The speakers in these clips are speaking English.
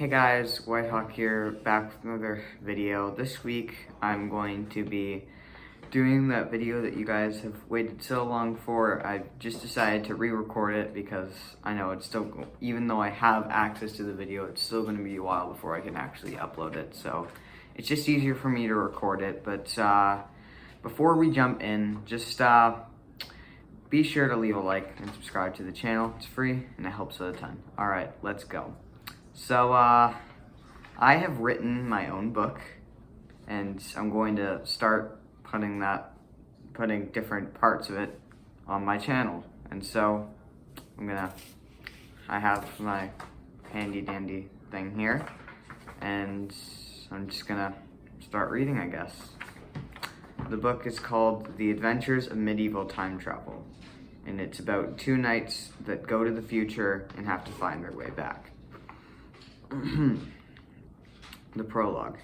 Hey guys, Whitehawk here, back with another video. This week I'm going to be doing that video that you guys have waited so long for. I just decided to re-record it because I know it's still, even though I have access to the video, it's still going to be a while before I can actually upload it. So it's just easier for me to record it. But before we jump in, just be sure to leave a like and subscribe to the channel. It's free and it helps a ton. Alright, let's go. So, I have written my own book, and I'm going to start putting different parts of it on my channel. And so, I have my handy dandy thing here, and I'm just gonna start reading, I guess. The book is called The Adventures of Medieval Time Travel, and it's about two knights that go to the future and have to find their way back. The prologue.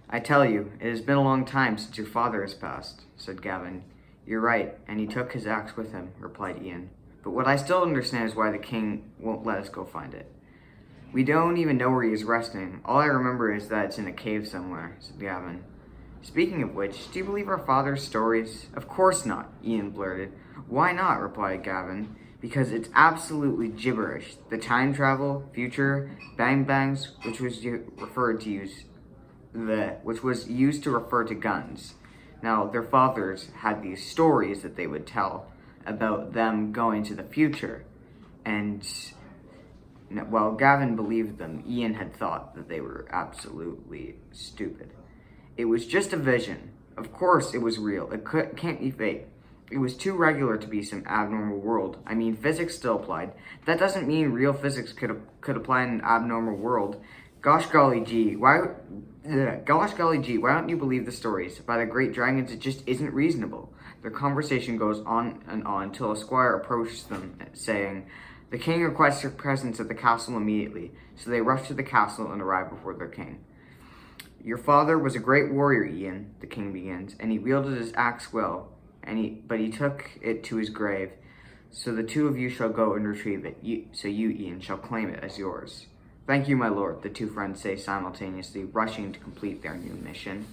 I tell you, it has been a long time since your father has passed, said Gavin. You're right, and he took his axe with him, replied Ian. But what I still understand is why the king won't let us go find it. We don't even know where he is resting. All I remember is that it's in a cave somewhere, said Gavin. Speaking of which, do you believe our father's stories? Of course not, Ian blurted. Why not, replied Gavin. Because it's absolutely gibberish. The time travel, future, bang bangs, which was used to refer to guns. Now, their fathers had these stories that they would tell about them going to the future. And while Gavin believed them, Ian had thought that they were absolutely stupid. It was just a vision. Of course it was real. It can't be fake. It was too regular to be some abnormal world. I mean, physics still applied. That doesn't mean real physics could apply in an abnormal world. Gosh golly gee, why don't you believe the stories? By the great dragons, it just isn't reasonable. Their conversation goes on and on until a squire approaches them, saying, The king requests your presence at the castle immediately. So they rush to the castle and arrive before their king. Your father was a great warrior, Ian, the king begins, and he wielded his axe well. But he took it to his grave, so the two of you shall go and retrieve it. So you, Ian, shall claim it as yours. Thank you, my lord, the two friends say simultaneously, rushing to complete their new mission.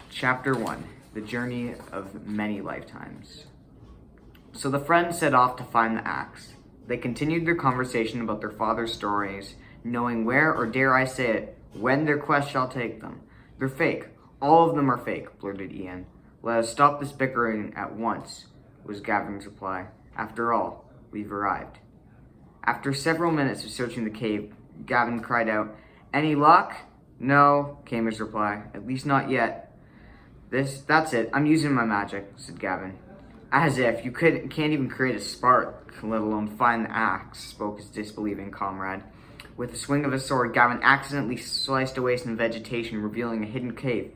Chapter 1, The Journey of Many Lifetimes. So the friends set off to find the axe. They continued their conversation about their father's stories, knowing where, or dare I say it, when their quest shall take them. They're fake. All of them are fake, blurted Ian. Let us stop this bickering at once, was Gavin's reply. After all, we've arrived. After several minutes of searching the cave, Gavin cried out, Any luck? No, came his reply. At least not yet. That's it. I'm using my magic, said Gavin. As if you can't even create a spark, let alone find the axe, spoke his disbelieving comrade. With a swing of his sword, Gavin accidentally sliced away some vegetation, revealing a hidden cave.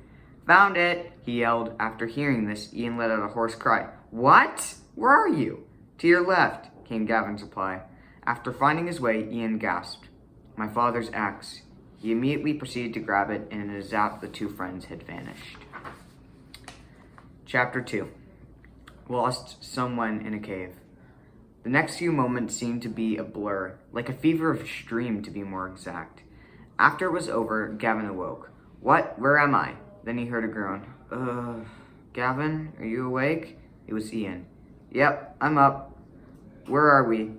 Found it, he yelled. After hearing this, Ian let out a hoarse cry. What? Where are you? To your left, came Gavin's reply. After finding his way, Ian gasped. My father's axe. He immediately proceeded to grab it, and in a zap, the two friends had vanished. Chapter 2. Lost someone in a cave. The next few moments seemed to be a blur, like a feverish dream to be more exact. After it was over, Gavin awoke. What? Where am I? Then he heard a groan. Gavin, are you awake? It was Ian. Yep, I'm up. Where are we?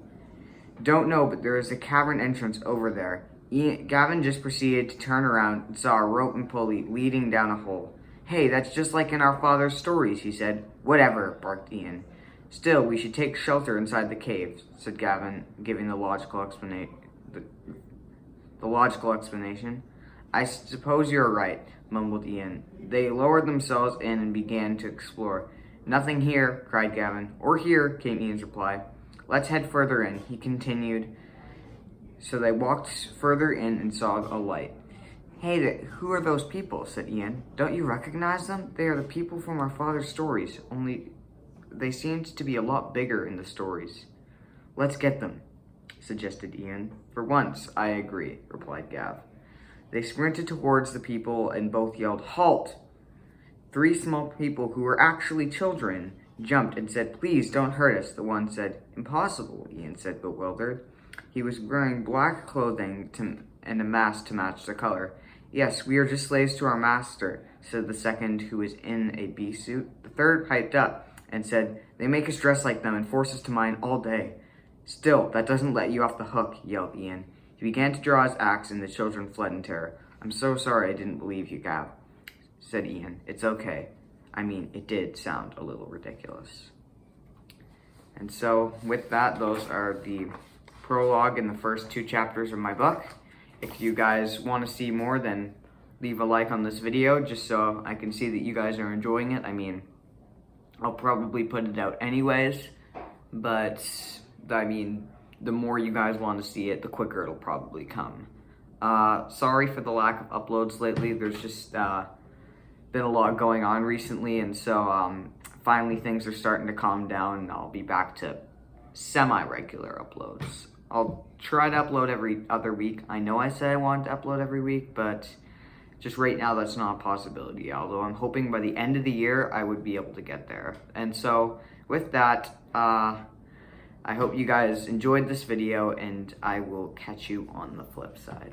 Don't know, but there is a cavern entrance over there. Gavin just proceeded to turn around and saw a rope and pulley leading down a hole. Hey, that's just like in our father's stories, he said. Whatever, barked Ian. Still, we should take shelter inside the cave, said Gavin, giving the logical explanation. I suppose you're right, mumbled Ian. They lowered themselves in and began to explore. Nothing here, cried Gavin. Or here, came Ian's reply. Let's head further in, he continued. So they walked further in and saw a light. Hey, who are those people? Said Ian. Don't you recognize them? They are the people from our father's stories, only they seemed to be a lot bigger in the stories. Let's get them, suggested Ian. For once, I agree, replied Gav. They sprinted towards the people and both yelled, Halt! 3 small people who were actually children jumped and said, Please don't hurt us, the one said. Impossible, Ian said, bewildered. He was wearing black clothing and a mask to match the color. Yes, we are just slaves to our master, said the second, who was in a bee suit. The third piped up and said, they make us dress like them and force us to mine all day. Still, that doesn't let you off the hook, yelled Ian. He began to draw his axe and the children fled in terror. I'm so sorry I didn't believe you, Gav, said Ian. It's okay. I mean, it did sound a little ridiculous. And so, with that, those are the prologue and the first 2 chapters of my book. If you guys want to see more, then leave a like on this video just so I can see that you guys are enjoying it. I mean, I'll probably put it out anyways, but I mean, the more you guys want to see it, the quicker it'll probably come. Sorry for the lack of uploads lately. There's just been a lot going on recently, and so finally things are starting to calm down, and I'll be back to semi-regular uploads. I'll try to upload every other week. I know I said I wanted to upload every week, but just right now that's not a possibility, although I'm hoping by the end of the year I would be able to get there. And so with that, I hope you guys enjoyed this video, and I will catch you on the flip side.